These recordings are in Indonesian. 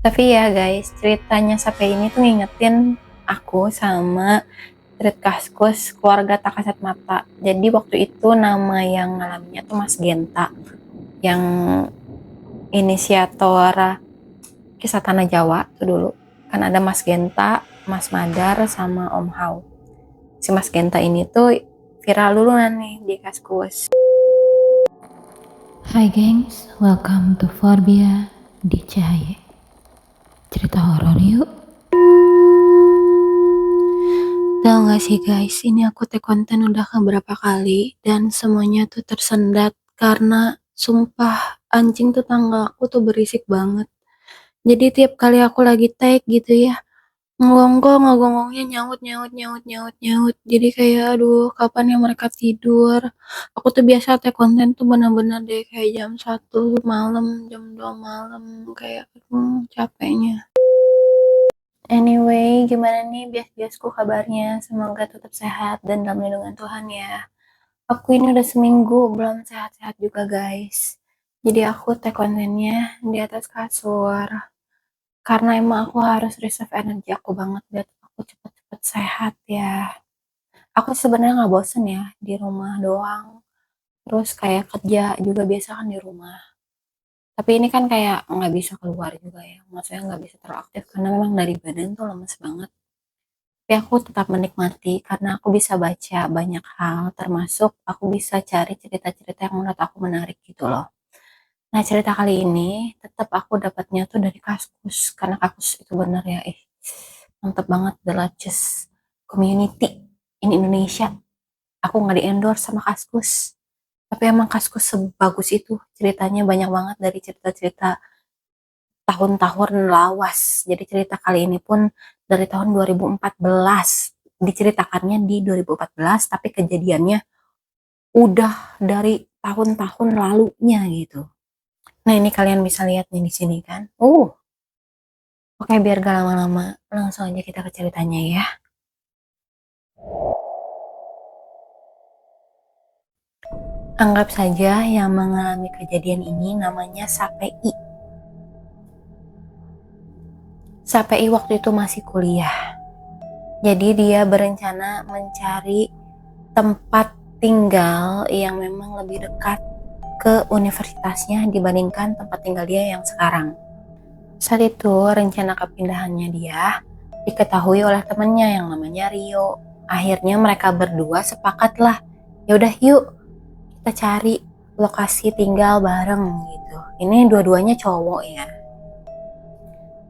Tapi ya guys, ceritanya sampai ini tuh ngingetin aku sama Trit Kaskus keluarga Tak Kasat Mata. Jadi waktu itu nama yang ngalaminnya tuh Mas Genta, yang inisiator kisah Tanah Jawa tuh dulu. Kan ada Mas Genta, Mas Madar, sama Om Hao. Si Mas Genta ini tuh viral dulu nih di Kaskus. Hai gengs, welcome to Forbia di Cahaya. Cerita horor yuk. Tahu gak sih guys, ini aku take konten udah beberapa kali dan semuanya tuh tersendat karena sumpah anjing tetangga aku tuh berisik banget. Jadi tiap kali aku lagi take gitu ya, ngegonggongnya nyaut nyaut nyaut nyaut nyaut. Jadi kayak aduh kapan ya mereka tidur. Aku tuh biasa take konten tuh bener-bener deh kayak jam 1 malam, jam 2 malam, kayak capeknya. Anyway, gimana nih bias-biasku kabarnya? Semoga tetap sehat dan dalam lindungan Tuhan ya. Aku ini udah seminggu belum sehat-sehat juga guys. Jadi aku tag kontennya di atas kasur. Karena emang aku harus reserve energi aku banget biar aku cepet-cepet sehat ya. Aku sebenarnya nggak bosen ya di rumah doang. Terus kayak kerja juga biasa kan di rumah. Tapi ini kan kayak nggak bisa keluar juga ya. Maksudnya nggak bisa terlalu aktif karena memang dari badan tuh lemes banget. Tapi aku tetap menikmati karena aku bisa baca banyak hal, termasuk aku bisa cari cerita-cerita yang menurut aku menarik gitu loh. Nah, cerita kali ini tetap aku dapatnya tuh dari Kaskus, karena Kaskus itu bener ya, mantep banget, the largest community in Indonesia. Aku nggak di-endorse sama Kaskus, tapi emang Kaskus sebagus itu, ceritanya banyak banget dari cerita-cerita tahun-tahun lawas. Jadi cerita kali ini pun dari tahun 2014. Diceritakannya di 2014, tapi kejadiannya udah dari tahun-tahun lalunya gitu. Nah, ini kalian bisa lihat nih di sini kan. Oke, biar gak lama-lama, langsung aja kita ke ceritanya ya. Anggap saja yang mengalami kejadian ini namanya Sapei. Sapei waktu itu masih kuliah. Jadi dia berencana mencari tempat tinggal yang memang lebih dekat ke universitasnya dibandingkan tempat tinggal dia yang sekarang. Saat itu rencana kepindahannya dia diketahui oleh temannya yang namanya Rio. Akhirnya mereka berdua sepakatlah, ya udah yuk kita cari lokasi tinggal bareng gitu. Ini dua-duanya cowok ya.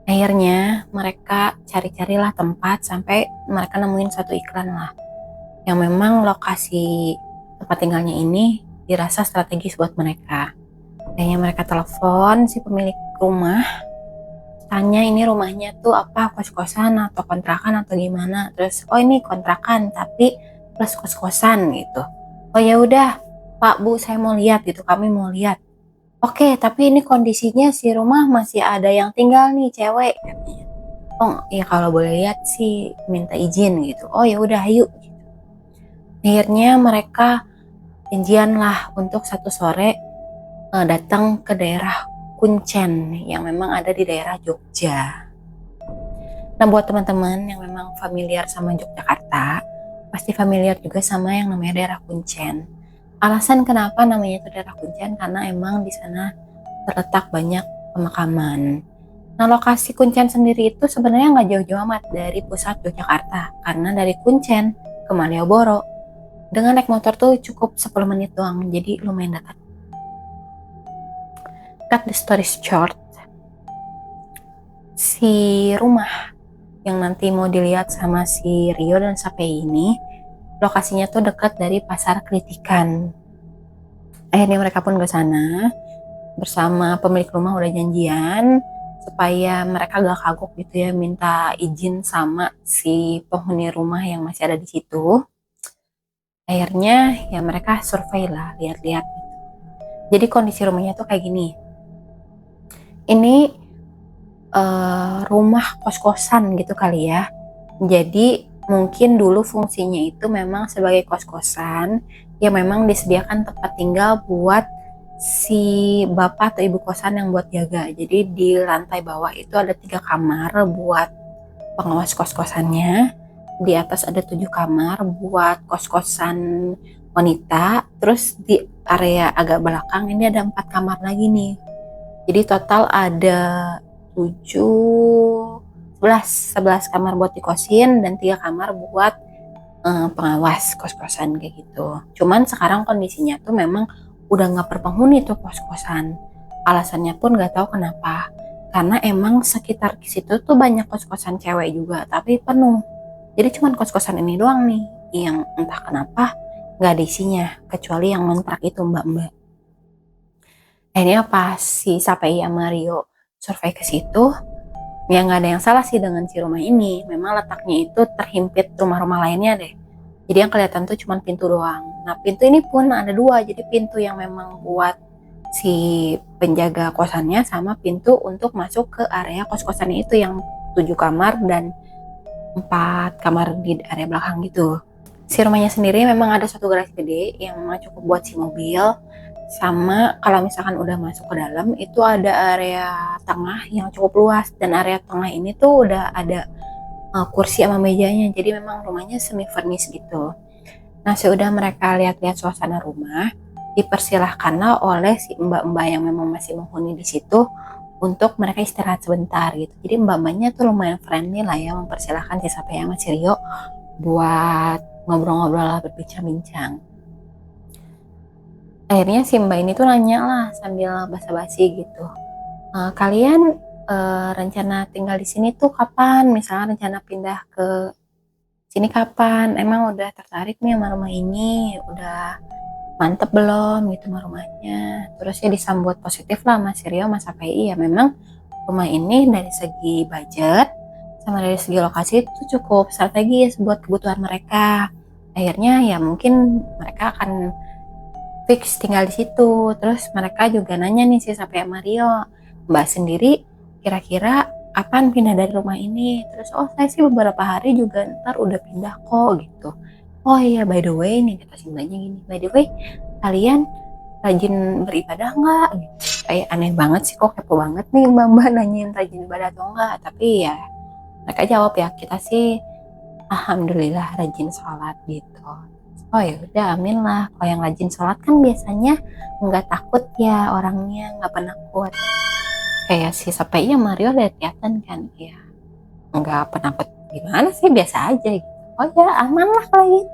Akhirnya mereka cari-carilah tempat sampai mereka nemuin satu iklan lah yang memang lokasi tempat tinggalnya ini dirasa strategis buat mereka. Akhirnya mereka telepon si pemilik rumah, tanya ini rumahnya tuh apa, kos-kosan atau kontrakan atau gimana. Terus oh ini kontrakan tapi plus kos-kosan gitu. Oh ya udah Pak Bu, saya mau lihat gitu, kami mau lihat. Oke, tapi ini kondisinya si rumah masih ada yang tinggal nih cewek katanya. Oh ya kalau boleh lihat sih minta izin gitu. Oh ya udah yuk. Akhirnya mereka janjian lah untuk satu sore datang ke daerah Kuncen yang memang ada di daerah Jogja. Nah buat teman-teman yang memang familiar sama Yogyakarta, pasti familiar juga sama yang namanya daerah Kuncen. Alasan kenapa namanya itu daerah Kuncen karena emang di sana terletak banyak pemakaman. Nah lokasi Kuncen sendiri itu sebenarnya nggak jauh-jauh amat dari pusat Yogyakarta karena dari Kuncen ke Malioboro dengan naik motor tuh cukup 10 menit doang, jadi lumayan dekat. Cut the story short, si rumah yang nanti mau dilihat sama si Rio dan Sapei ini lokasinya tuh dekat dari Pasar Kritikan. Akhirnya mereka pun ke sana bersama pemilik rumah, udah janjian supaya mereka gak kagok gitu ya, minta izin sama si penghuni rumah yang masih ada di situ. Akhirnya ya mereka survei lah, lihat-lihat gitu. Jadi kondisi rumahnya tuh kayak gini. Ini rumah kos-kosan gitu kali ya. Jadi mungkin dulu fungsinya itu memang sebagai kos-kosan yang memang disediakan tempat tinggal buat si bapak atau ibu kosan yang buat jaga. Jadi di lantai bawah itu ada 3 kamar buat pengawas kos-kosannya. Di atas ada 7 kamar buat kos-kosan wanita. Terus di area agak belakang ini ada 4 kamar lagi nih. Jadi total ada 11 kamar buat dikosin dan 3 kamar buat pengawas kos-kosan kayak gitu. Cuman sekarang kondisinya tuh memang udah nggak berpenghuni tuh kos-kosan. Alasannya pun nggak tahu kenapa. Karena emang sekitar di situ tuh banyak kos-kosan cewek juga, tapi penuh. Jadi cuman kos-kosan ini doang nih yang entah kenapa nggak ada isinya, kecuali yang ngontrak itu mbak-mbak. Akhirnya pas si Sapai sama Rio survei ke situ, ya nggak ada yang salah sih dengan si rumah ini. Memang letaknya itu terhimpit rumah-rumah lainnya deh. Jadi yang kelihatan tuh cuma pintu doang. Nah pintu ini pun ada 2, jadi pintu yang memang buat si penjaga kosannya sama pintu untuk masuk ke area kos-kosannya itu yang 7 kamar dan 4 kamar di area belakang gitu. Si rumahnya sendiri memang ada satu garasi gede yang memang cukup buat si mobil. Sama kalau misalkan udah masuk ke dalam itu ada area tengah yang cukup luas, dan area tengah ini tuh udah ada kursi sama mejanya, jadi memang rumahnya semi furnish gitu. Nah sudah mereka lihat-lihat suasana rumah, dipersilahkanlah oleh si mbak-mbak yang memang masih menghuni di situ untuk mereka istirahat sebentar gitu. Jadi mbak-mbaknya tuh lumayan friendly lah ya, mempersilahkan si Sapai sama si Rio buat ngobrol-ngobrol lah, berbincang-bincang. Akhirnya si mbak ini tuh nanya lah sambil basa-basi gitu, kalian rencana tinggal di sini tuh kapan? Misalnya rencana pindah ke sini kapan? Emang udah tertarik nih sama rumah ini? Udah mantep belum gitu sama rumahnya? Terus ya disambut positif lah Mas Rio, Mas API. Ya memang rumah ini dari segi budget sama dari segi lokasi itu cukup strategis buat kebutuhan mereka. Akhirnya ya mungkin mereka akan fix tinggal di situ. Terus mereka juga nanya nih si Sapai sama Rio, Mbak sendiri kira-kira kapan pindah dari rumah ini? Terus oh saya sih beberapa hari juga ntar udah pindah kok gitu. Oh iya by the way nih kata si mbaknya gini, by the way kalian rajin beribadah nggak? Gitu. Kayak aneh banget sih, kok kepo banget nih mbak-mbak nanyain rajin ibadah atau enggak. Tapi ya mereka jawab ya kita sih alhamdulillah rajin sholat gitu. Oh ya udah amin lah, kalau yang rajin sholat kan biasanya nggak takut ya orangnya, nggak penakut. Kayak si Sapai Mario lihat kelihatan kan ya nggak penakut gimana sih, biasa aja gitu. Oh ya aman lah kalau gitu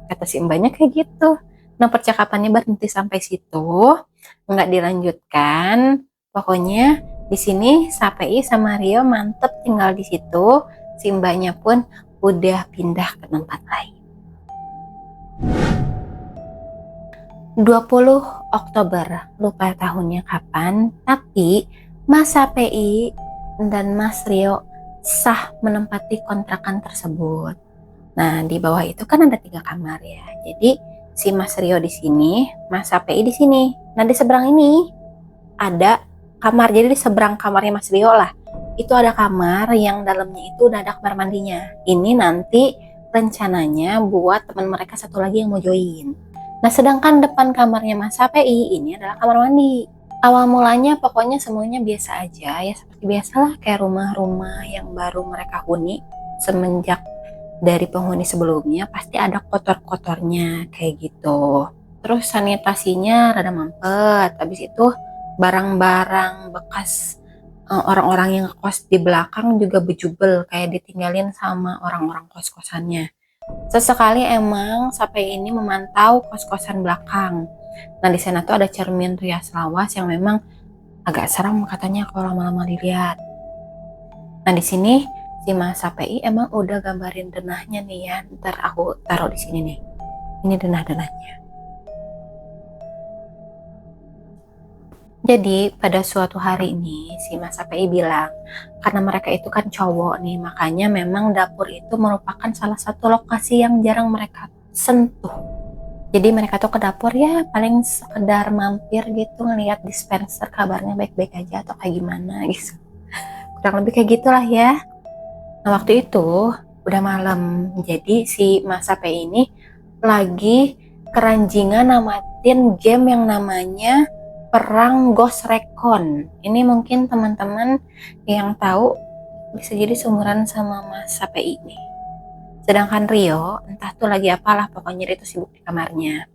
kata si mbaknya kayak gitu. Nah percakapannya berhenti sampai situ, nggak dilanjutkan. Pokoknya di sini Sapai sama Rio mantep tinggal di situ, si mbaknya pun udah pindah ke tempat lain. 20 Oktober, lupa tahunnya kapan, tapi Mas API dan Mas Rio sah menempati kontrakan tersebut. Nah, di bawah itu kan ada 3 kamar ya. Jadi si Mas Rio di sini, Mas API di sini. Nah, di seberang ini ada kamar. Jadi di seberang kamarnya Mas Rio lah, itu ada kamar yang dalamnya itu udah ada kamar mandinya. Ini nanti rencananya buat teman mereka satu lagi yang mau join. Nah, sedangkan depan kamarnya Mas API ini adalah kamar mandi. Awal mulanya pokoknya semuanya biasa aja ya, seperti biasalah kayak rumah-rumah yang baru mereka huni semenjak dari penghuni sebelumnya, pasti ada kotor-kotornya kayak gitu. Terus sanitasinya rada mampet, habis itu barang-barang bekas orang-orang yang kos di belakang juga bejubel kayak ditinggalin sama orang-orang kos-kosannya. Sesekali emang Sapai ini memantau kos-kosan belakang. Nah di sana tuh ada cermin rias lawas yang memang agak seram katanya kalau lama-lama dilihat. Nah di sini si Mas Sapai emang udah gambarin denahnya nih ya. Ntar aku taruh di sini nih. Ini denah-denahnya. Jadi pada suatu hari ini si Mas Sapai bilang, karena mereka itu kan cowok nih, makanya memang dapur itu merupakan salah satu lokasi yang jarang mereka sentuh. Jadi mereka tuh ke dapur ya paling sekedar mampir gitu, ngeliat dispenser kabarnya baik-baik aja atau kayak gimana gitu. Kurang lebih kayak gitulah ya. Nah waktu itu udah malam, jadi si Mas Sapai ini lagi keranjingan namatin game yang namanya perang Ghost Recon. Ini mungkin teman-teman yang tahu bisa jadi seumuran sama Mas SAPI ini. Sedangkan Rio entah tuh lagi apalah, pokoknya dia tuh sibuk di kamarnya.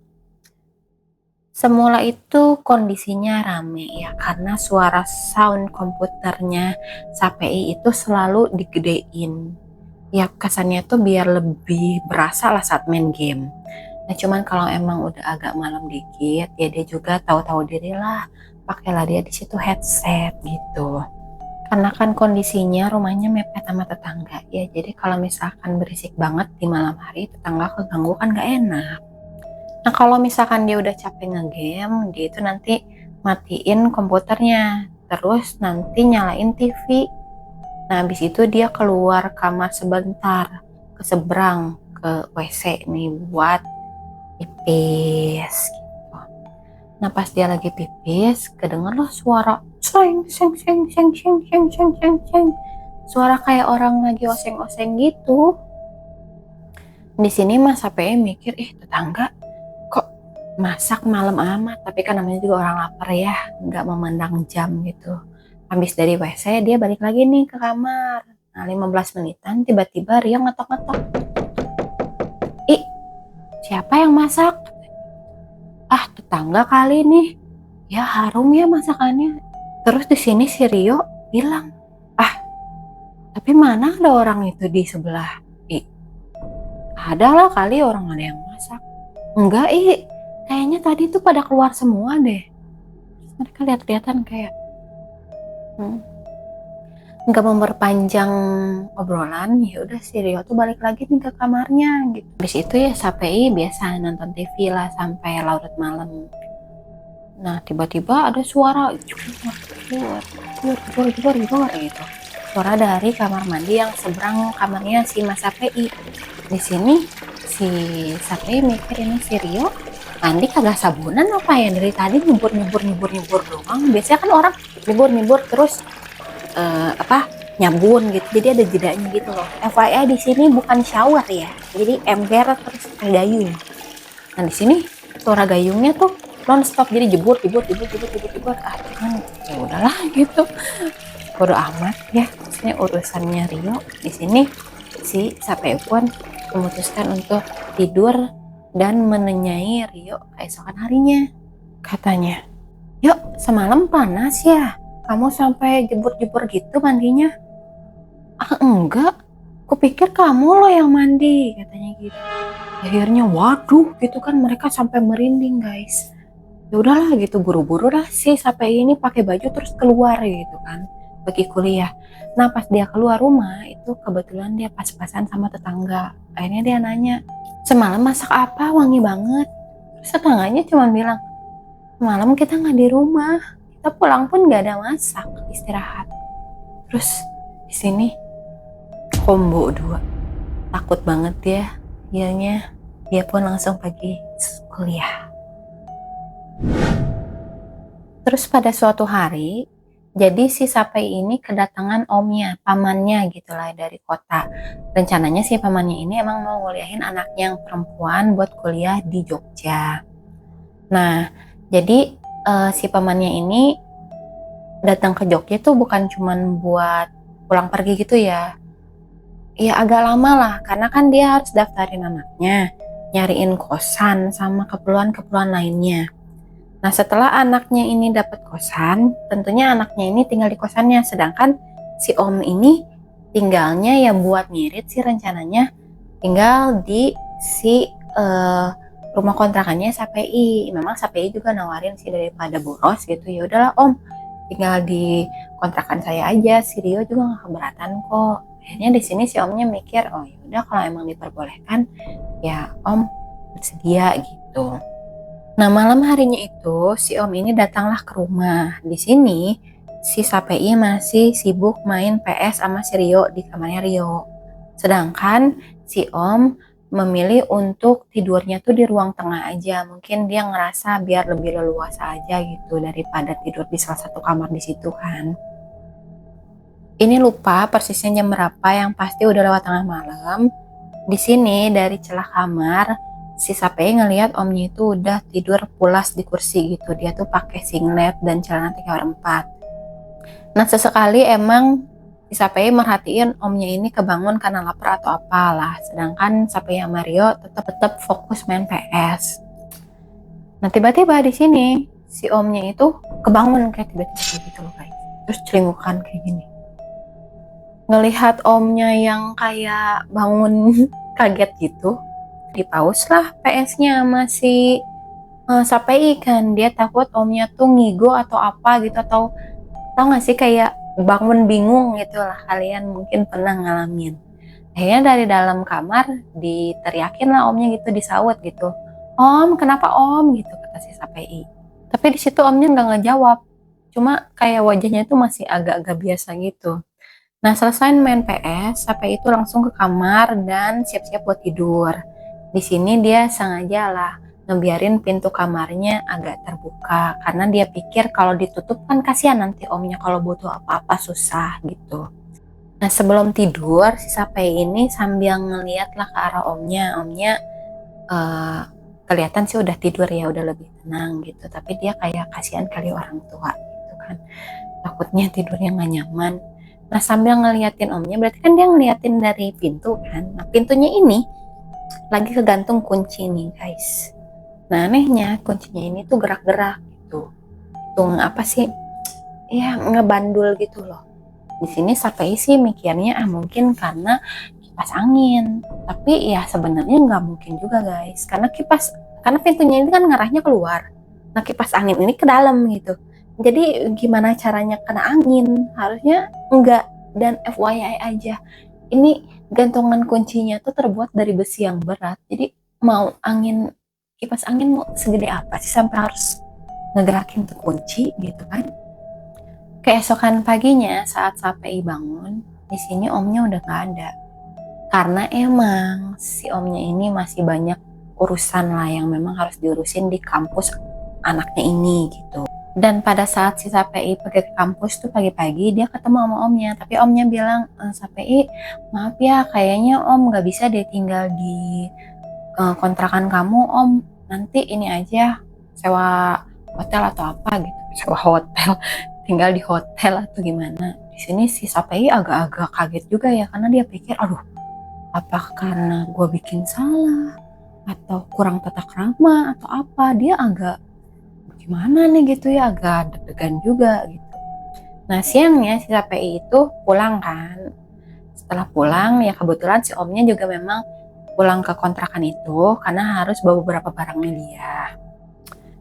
Semula itu kondisinya rame ya, karena suara sound komputernya SAPI itu selalu digedein. Ya kesannya tuh biar lebih berasa lah saat main game. Nah cuman kalau emang udah agak malam dikit ya dia juga tahu-tahu diri lah, pakailah dia di situ headset gitu. Karena kan kondisinya rumahnya mepet sama tetangga ya, jadi kalau misalkan berisik banget di malam hari tetangga keganggu kan gak enak. Nah kalau misalkan dia udah capek ngegame, dia itu nanti matiin komputernya, terus nanti nyalain TV. Nah habis itu dia keluar kamar sebentar, ke seberang, ke WC nih buat pipis gitu. Nah pas dia lagi pipis, kedenger loh suara seng seng seng seng seng seng seng seng seng. Suara kayak orang lagi oseng-oseng gitu. Di sini Mas HP mikir, tetangga kok masak malam amat, tapi kan namanya juga orang lapar ya, nggak memandang jam gitu. Habis dari WC dia balik lagi nih ke kamar. Nah 15 menitan tiba-tiba Ria ngetok-ngetok. Ih, siapa yang masak? Ah, tetangga kali nih. Ya harum ya masakannya. Terus di sini si Rio bilang, ah, tapi mana ada orang itu di sebelah? Ada lah kali orang ada yang masak. Enggak, kayaknya tadi tuh pada keluar semua deh. Terus mereka lihat-lihatan kayak, nggak memperpanjang obrolan, ya udah si Rio tuh balik lagi nih ke kamarnya gitu. Habis itu ya SAPI biasa nonton TV lah sampai larut malam. Nah tiba-tiba ada suara jor gitu. Suara dari kamar mandi yang seberang kamarnya si Mas SAPI. Di sini si SAPI mikir ini si Rio mandi kagak sabunan apa ya, dari tadi nyebur doang. Biasanya kan orang nyebur terus nyabun gitu, jadi ada jedanya gitu loh. FYI di sini bukan shower ya, jadi ember terus gayung. Nah di sini suara gayungnya tuh non-stop, jadi jebur. Cuman ya udahlah gitu, bodo amat ya, maksudnya urusannya Rio. Di sini si Sape pun memutuskan untuk tidur dan menenyai Rio keesokan harinya. Katanya, yuk semalam panas ya, kamu sampai jebur-jebur gitu mandinya? Ah enggak, kupikir kamu loh yang mandi, katanya gitu. Akhirnya waduh gitu kan, mereka sampai merinding guys. Ya udahlah gitu, buru-buru lah sih sampai ini pakai baju terus keluar gitu kan, pergi kuliah. Nah pas dia keluar rumah itu kebetulan dia pas-pasan sama tetangga. Akhirnya dia nanya, semalam masak apa wangi banget? Terus tetangganya cuma bilang, malam kita nggak di rumah, kita pulang pun nggak ada masak, istirahat. Terus di sini combo 2, takut banget ya, dianya dia pun langsung pergi kuliah. Terus pada suatu hari, jadi si Sapai ini kedatangan omnya, pamannya gitulah dari kota. Rencananya si pamannya ini emang mau nguliahin anaknya yang perempuan buat kuliah di Jogja. Nah, jadi si pamannya ini datang ke Jogja tuh bukan cuman buat pulang pergi gitu ya. Ya agak lama lah, karena kan dia harus daftarin anaknya, nyariin kosan sama keperluan-keperluan lainnya. Nah setelah anaknya ini dapat kosan, tentunya anaknya ini tinggal di kosannya, sedangkan si om ini tinggalnya ya buat ngirit sih rencananya tinggal di si rumah kontrakannya SAPI. Memang SAPI juga nawarin sih daripada boros gitu, ya udahlah om tinggal di kontrakan saya aja, si Rio juga nggak keberatan kok. Akhirnya di sini si omnya mikir, oh ya udah kalau emang diperbolehkan ya om bersedia gitu. Nah malam harinya itu si om ini datanglah ke rumah. Di sini si Sapei masih sibuk main PS sama si Rio di kamarnya Rio. Sedangkan si om memilih untuk tidurnya tuh di ruang tengah aja. Mungkin dia ngerasa biar lebih leluasa aja gitu daripada tidur di salah satu kamar di situ kan. Ini lupa persisnya jam berapa, yang pasti udah lewat tengah malam. Di sini dari celah kamar si Sapei ngelihat omnya itu udah tidur pulas di kursi gitu. Dia tuh pakai singlet dan celana 3/4. Nah sesekali emang si Sapei merhatiin omnya ini kebangun karena lapar atau apalah. Sedangkan Sapei sama Mario tetap fokus main PS. Nah tiba-tiba di sini si omnya itu kebangun kayak tiba-tiba gitu loh guys. Terus celingukan kayak gini. Ngelihat omnya yang kayak bangun kaget gitu, di pause lah PS-nya masih Sapei kan. Dia takut omnya tuh ngigo atau apa gitu, atau tau gak sih kayak bangun bingung gitu lah, kalian mungkin pernah ngalamin. Akhirnya dari dalam kamar diteriakin lah omnya gitu, disaut gitu, "Om, kenapa om?" gitu kata si Sapei. Tapi di situ omnya nggak ngejawab, cuma kayak wajahnya tuh masih agak-agak biasa gitu. Nah selesai main PS, Sapei itu langsung ke kamar dan siap-siap buat tidur. Di sini dia sengaja lah ngebiarin pintu kamarnya agak terbuka karena dia pikir kalau ditutup kan kasihan nanti omnya kalau butuh apa-apa susah gitu. Nah sebelum tidur si Sapei ini sambil ngeliat lah ke arah omnya kelihatan sih udah tidur ya, udah lebih tenang gitu, tapi dia kayak kasihan kali orang tua gitu kan, takutnya tidurnya nggak nyaman. Nah sambil ngeliatin omnya, berarti kan dia ngeliatin dari pintu kan. Nah pintunya ini lagi kegantung kunci nih guys. Nah anehnya kuncinya ini tuh gerak-gerak gitu. Tung apa sih? Ya ngebandul gitu loh. Di sini Sapei sih mikirnya mungkin karena kipas angin. Tapi ya sebenarnya nggak mungkin juga guys. Karena pintunya ini kan ngarahnya keluar. Nah kipas angin ini ke dalam gitu. Jadi gimana caranya kena angin? Harusnya enggak. Dan FYI aja, ini gantungan kuncinya tuh terbuat dari besi yang berat. Jadi mau kipas angin mau segede apa sih sampai harus ngegerakin tuh kunci gitu kan. Keesokan paginya saat Sapei bangun, di sini omnya udah gak ada. Karena emang si omnya ini masih banyak urusan lah yang memang harus diurusin di kampus anaknya ini gitu. Dan pada saat si Sapei pergi ke kampus tuh pagi-pagi, dia ketemu sama omnya. Tapi omnya bilang, "Sapei, maaf ya, kayaknya om gak bisa deh tinggal di kontrakan kamu. Om nanti ini aja, sewa hotel atau apa gitu." Sewa hotel, tinggal di hotel atau gimana. Di sini si Sapei agak-agak kaget juga ya, karena dia pikir, aduh, apa karena gue bikin salah? Atau kurang tata krama atau apa? Dia agak gimana nih gitu ya, agak deg-degan juga gitu. Nah siangnya si Sapei itu pulang kan. Setelah pulang ya kebetulan si omnya juga memang pulang ke kontrakan itu karena harus bawa beberapa barangnya dia.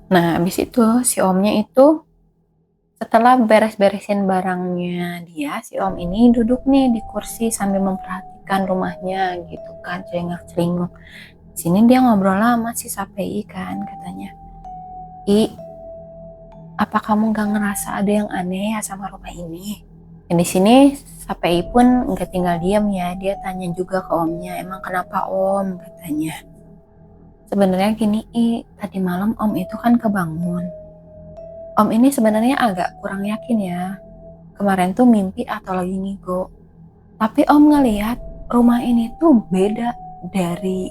Nah habis itu si omnya itu setelah beres-beresin barangnya dia, si om ini duduk nih di kursi sambil memperhatikan rumahnya gitu kan, celingak-celinguk. Di sini dia ngobrol lama si Sapei kan, katanya, "Apa kamu gak ngerasa ada yang aneh ya sama rumah ini?" Dan di sini Sapei pun nggak tinggal diam ya, dia tanya juga ke omnya, "Emang kenapa om?" katanya. "Sebenarnya gini, tadi malam om itu kan kebangun. Om ini sebenarnya agak kurang yakin ya, kemarin tuh mimpi atau lagi ngigo. Tapi om ngelihat rumah ini tuh beda dari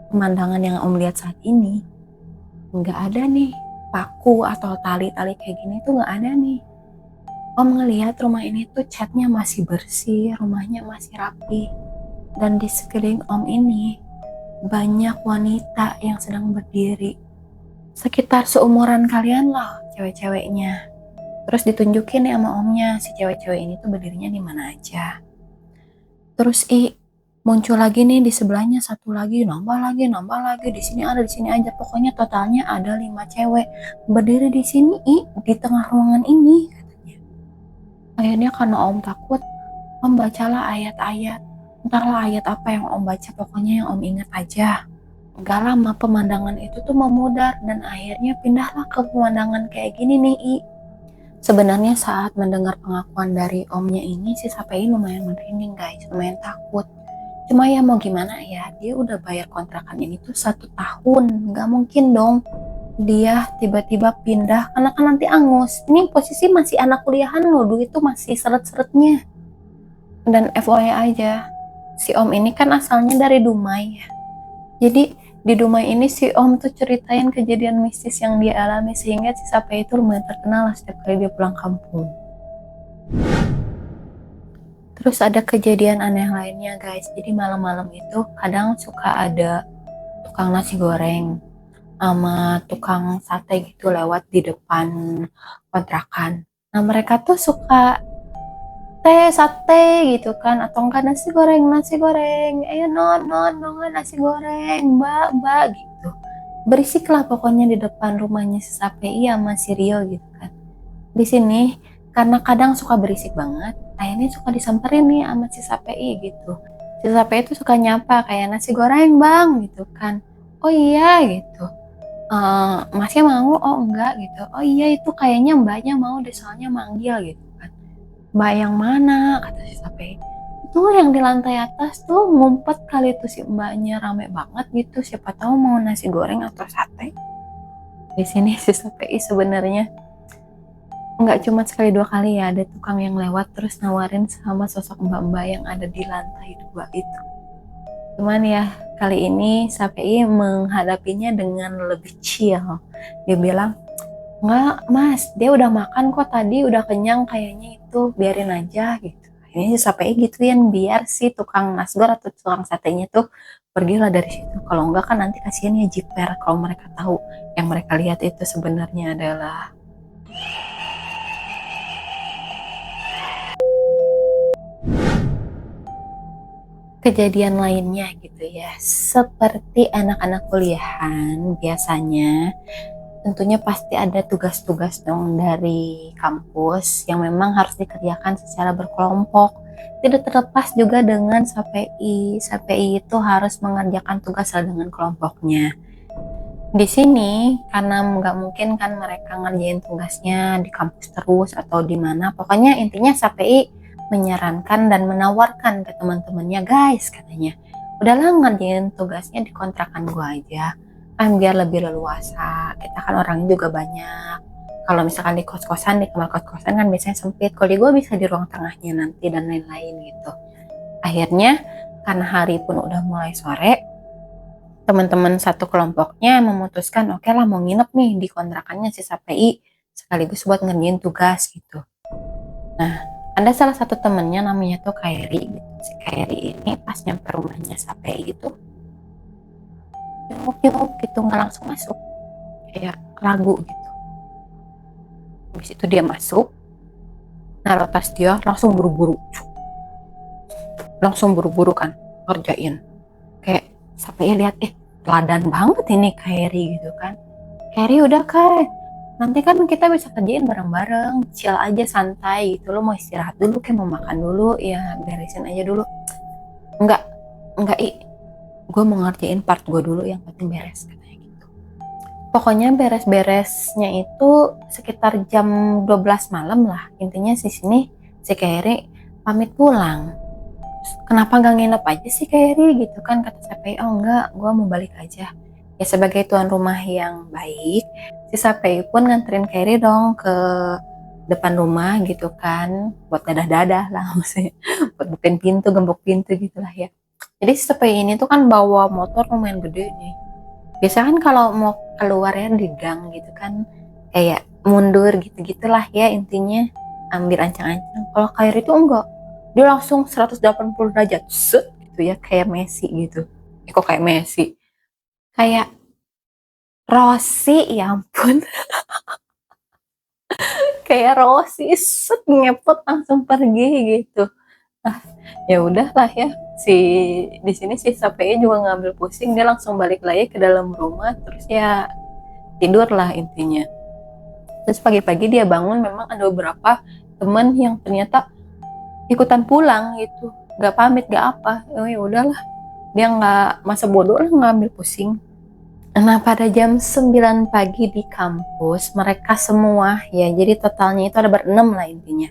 pemandangan yang om lihat saat ini. Nggak ada nih paku atau tali-tali kayak gini tuh nggak ada nih. Om ngelihat rumah ini tuh catnya masih bersih, rumahnya masih rapi. Dan di sekeliling om ini banyak wanita yang sedang berdiri. Sekitar seumuran kalian lah cewek-ceweknya." Terus ditunjukin nih sama omnya, si cewek-cewek ini tuh berdirinya di mana aja. Terus muncul lagi nih di sebelahnya satu lagi, nambah lagi, di sini ada, di sini aja. Pokoknya totalnya ada 5 cewek berdiri di sini di tengah ruangan ini katanya. Akhirnya karena om takut, om bacalah ayat-ayat. Entahlah ayat apa yang om baca, pokoknya yang om ingat aja. Gak lama pemandangan itu tuh memudar dan akhirnya pindahlah ke pemandangan kayak gini nih. Sebenarnya saat mendengar pengakuan dari omnya ini, si Sapei lumayan merinding guys, lumayan takut. Cuma ya mau gimana ya, dia udah bayar kontrakan ini tuh 1 tahun, gak mungkin dong dia tiba-tiba pindah, karena kan nanti angus. Ini posisi masih anak kuliahan loh, duit tuh masih seret-seretnya. Dan FYI aja, si om ini kan asalnya dari Dumai ya. Jadi Di rumah ini si Om tuh ceritain kejadian mistis yang dia alami sehingga si Sape itu lumayan terkenal lah setiap kali dia pulang kampung. Terus ada kejadian aneh lainnya guys. Jadi malam-malam itu kadang suka ada tukang nasi goreng sama tukang sate gitu lewat di depan kontrakan. Nah mereka tuh suka sate gitu kan, atau enggak nasi goreng, ayo non nasi goreng, mbak gitu. Berisik lah pokoknya di depan rumahnya si Sapei sama si Rio gitu kan. Di sini karena kadang suka berisik banget, akhirnya suka disamperin nih sama si Sapei gitu. Si Sapei itu suka nyapa kayak nasi goreng bang gitu kan. Oh iya gitu. Masnya mau? Oh enggak gitu. Oh iya itu kayaknya mbaknya mau deh soalnya manggil gitu kan. Mbak yang mana? Kata si Sapei. Itu yang di lantai atas tuh ngumpet kali tuh si mbaknya, rame banget gitu. Siapa tahu mau nasi goreng atau sate. Di sini si Sapei sebenarnya nggak cuma sekali dua kali ya ada tukang yang lewat terus nawarin sama sosok mbak-mbak yang ada di lantai 2 itu. Cuman ya kali ini Sapei menghadapinya dengan lebih chill. Dia bilang, nggak mas, dia udah makan kok tadi, udah kenyang kayaknya itu, biarin aja gitu. Ini sampai gituin biar si tukang nasgor atau tukang satenya tuh pergilah dari situ. Kalau enggak kan nanti kasihan ya jiper kalau mereka tahu yang mereka lihat itu sebenarnya adalah kejadian lainnya gitu ya. Seperti anak-anak kuliahan biasanya tentunya pasti ada tugas-tugas dong dari kampus yang memang harus dikerjakan secara berkelompok. Tidak terlepas juga dengan SPI. SPI itu harus mengerjakan tugas dengan kelompoknya. Di sini karena nggak mungkin kan mereka ngerjain tugasnya di kampus terus atau di mana. Pokoknya intinya SPI menyarankan dan menawarkan ke teman-temannya, guys katanya, udahlah ngerjain tugasnya di kontrakan gua aja kan biar lebih leluasa, kita kan orangnya juga banyak. Kalau misalkan di kos-kosan, di kamar kos-kosan kan biasanya sempit, kalau di gue bisa di ruang tengahnya nanti dan lain-lain gitu. Akhirnya karena hari pun udah mulai sore, teman-teman satu kelompoknya memutuskan oke lah mau nginep nih di kontrakannya si Sapei sekaligus buat ngerjain tugas gitu. Nah ada salah satu temennya namanya tuh Kairi gitu. Si Kairi ini pas nyampe rumahnya Sapei gitu jenguk gitu, nggak langsung masuk, kayak ragu gitu. Habis itu dia masuk, naruh tas dia, langsung buru-buru kan ngerjain. Kayak sampai lihat teladan banget ini Kairi gitu kan. Kairi udah kan, nanti kan kita bisa kerjain bareng-bareng, chill aja santai gitu. Lo mau istirahat dulu kayak mau makan dulu ya beresin aja dulu. Enggak gue mau ngerjain part gue dulu, yang penting beres katanya gitu. Pokoknya beres-beresnya itu sekitar jam 12 malam lah. Intinya di sini si Kairi pamit pulang. Kenapa gak nginep aja sih Kairi gitu kan, kata Sapei. Oh enggak, gue mau balik aja. Ya sebagai tuan rumah yang baik, si Sapei pun nganterin Kairi dong ke depan rumah gitu kan, buat dadah-dadah lah maksudnya, buat bukain pintu, gembok pintu gitulah ya. Jadi si Sapei ini tuh kan bawa motor lumayan gede nih. Biasa kan kalau mau keluar ya di gang gitu kan kayak mundur gitu-gitulah ya intinya, ambil ancang-ancang. Kalau Kairi itu enggak, dia langsung 180 derajat set gitu ya, kayak Messi gitu. Kok kayak Messi, kayak Rossi, ya ampun. Kayak Rossi set ngepot langsung pergi gitu. Ya udahlah ya, si di sini si Sapei juga ngambil pusing, dia langsung balik lagi ke dalam rumah terus ya tidur lah intinya. Terus pagi-pagi dia bangun, memang ada beberapa teman yang ternyata ikutan pulang gitu, nggak pamit nggak apa. Oh ya udahlah, dia nggak masa bodoh lah ngambil pusing. Nah pada jam 9 pagi di kampus mereka semua ya, jadi totalnya itu ada berenam lah intinya,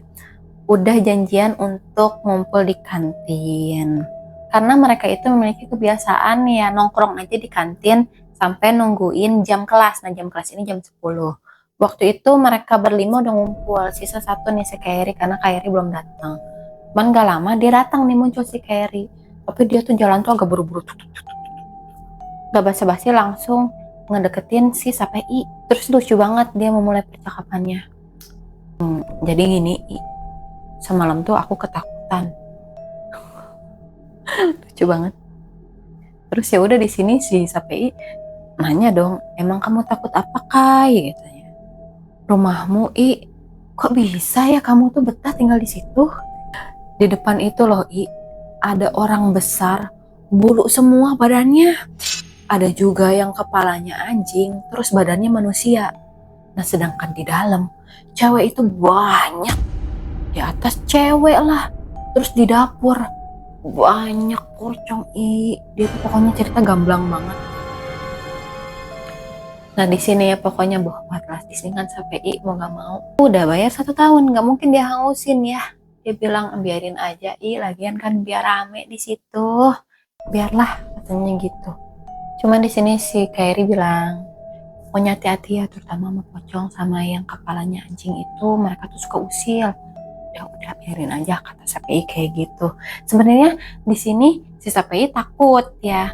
udah janjian untuk ngumpul di kantin. Karena mereka itu memiliki kebiasaan ya nongkrong aja di kantin sampai nungguin jam kelas. Nah jam kelas ini jam 10. Waktu itu mereka berlima udah ngumpul, sisa satu nih si Kairi karena Kairi belum datang. Cuman gak lama dia datang nih, muncul si Kairi. Tapi dia tuh jalan tuh agak buru-buru. Gak basa-basi langsung ngedeketin si Sapei. Terus lucu banget dia memulai percakapannya. Jadi gini, semalam tuh aku ketakutan. Lucu banget. Terus ya udah di sini si Sapei nanya dong, emang kamu takut apa Kai? Katanya. Rumahmu kok bisa ya kamu tuh betah tinggal di situ? Di depan itu loh ada orang besar, bulu semua badannya. Ada juga yang kepalanya anjing, terus badannya manusia. Nah sedangkan di dalam, cewek itu banyak. Di atas cewek lah, terus di dapur banyak pocong Dia tuh pokoknya cerita gamblang banget. Nah di sini ya pokoknya buat lah di sini kan sampai mau nggak mau udah bayar 1 tahun, nggak mungkin dia hangusin ya. Dia bilang biarin aja lagian kan biar rame di situ, biarlah katanya gitu. Cuman di sini si Kairi bilang pokoknya hati-hati ya, terutama sama pocong sama yang kepalanya anjing itu, mereka tuh suka usil. Udah biarin aja kata Sapei kayak gitu. Sebenarnya di sini si Sapei takut ya,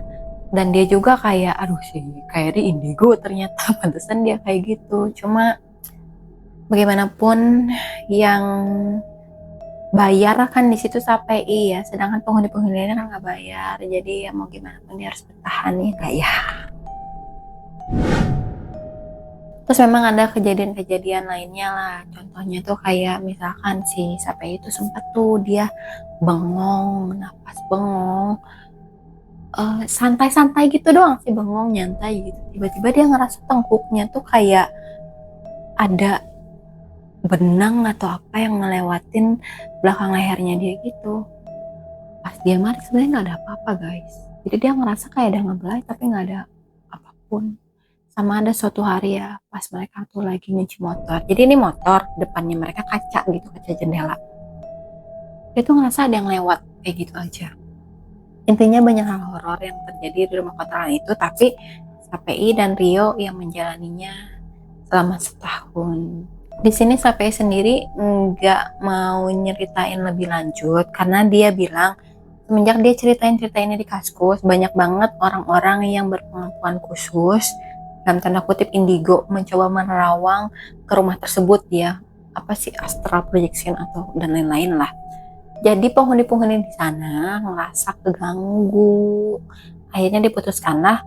dan dia juga kayak aduh sih Kairi indigo ternyata pantesan dia kayak gitu. Cuma bagaimanapun yang bayar kan di situ Sapei ya, sedangkan penghuni-penghuninya kan nggak bayar, jadi ya mau gimana pun dia harus bertahan ya kayak. Terus memang ada kejadian-kejadian lainnya lah. Contohnya tuh kayak misalkan si Sapei itu sempat tuh dia bengong, napas bengong, santai-santai gitu doang sih, bengong nyantai gitu. Tiba-tiba dia ngerasa tengkuknya tuh kayak ada benang atau apa yang ngelewatin belakang lehernya dia gitu. Pas dia mati sebenarnya nggak ada apa-apa guys. Jadi dia ngerasa kayak ada ngebelai tapi nggak ada apapun. Sama ada suatu hari ya pas mereka tuh lagi nyuci motor, jadi ini motor depannya mereka kaca gitu, kaca jendela. Dia tuh ngerasa ada yang lewat kayak gitu aja. Intinya banyak hal horor yang terjadi di rumah kontrakan itu, tapi Sapei dan Rio yang menjalaninya selama setahun. Di sini Sapei sendiri nggak mau nyeritain lebih lanjut karena dia bilang semenjak dia cerita ini di Kaskus, banyak banget orang-orang yang berpengakuan khusus dalam tanda kutip indigo mencoba menerawang ke rumah tersebut ya, apa sih astral projection atau dan lain-lain lah. Jadi penghuni-penghuni di sana ngerasa keganggu. Akhirnya diputuskanlah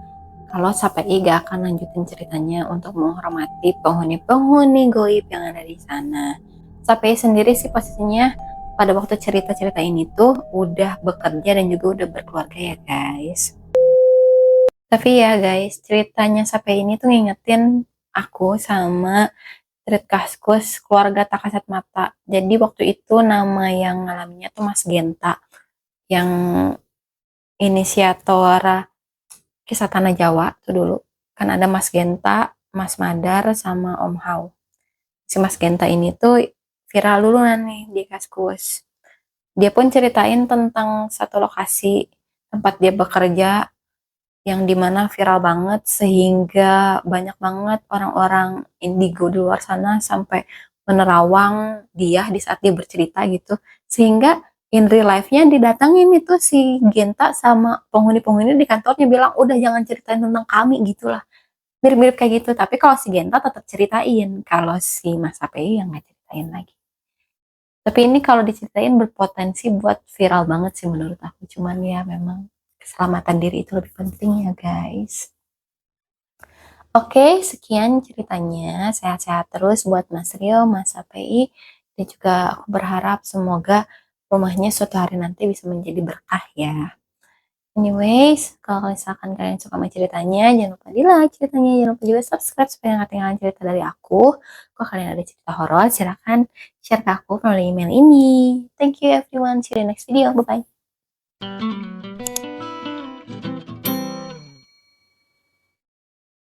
kalau Sapei gak akan lanjutin ceritanya untuk menghormati penghuni-penghuni goib yang ada di sana. Sapei sendiri sih posisinya pada waktu cerita-cerita ini tuh udah bekerja dan juga udah berkeluarga ya guys. Tapi ya guys, ceritanya Sapei ini tuh ngingetin aku sama Trit Kaskus keluarga Tak Kasat Mata. Jadi waktu itu nama yang ngalaminnya tuh Mas Genta, yang inisiator Kisah Tanah Jawa tuh dulu. Kan ada Mas Genta, Mas Madar, sama Om Hao. Si Mas Genta ini tuh viral dulu nih di Kaskus. Dia pun ceritain tentang satu lokasi tempat dia bekerja yang dimana viral banget sehingga banyak banget orang-orang indigo di luar sana sampai menerawang dia di saat dia bercerita gitu, sehingga in real life-nya didatangin itu si Genta sama penghuni-penghuni di kantornya bilang udah jangan ceritain tentang kami gitulah, mirip-mirip kayak gitu. Tapi kalau si Genta tetap ceritain, kalau si Mas Apei yang nggak ceritain lagi. Tapi ini kalau diceritain berpotensi buat viral banget sih menurut aku, cuman ya memang keselamatan diri itu lebih penting ya guys. Oke, sekian ceritanya. Sehat-sehat terus buat Mas Rio, Mas API, dan juga aku berharap semoga rumahnya suatu hari nanti bisa menjadi berkah ya. Anyways, kalau misalkan kalian suka sama ceritanya, jangan lupa di like ceritanya, jangan lupa juga subscribe supaya nggak ketinggalan cerita dari aku. Kalau kalian ada cerita horor, silahkan share ke aku melalui email ini. Thank you everyone, see you in the next video, bye-bye.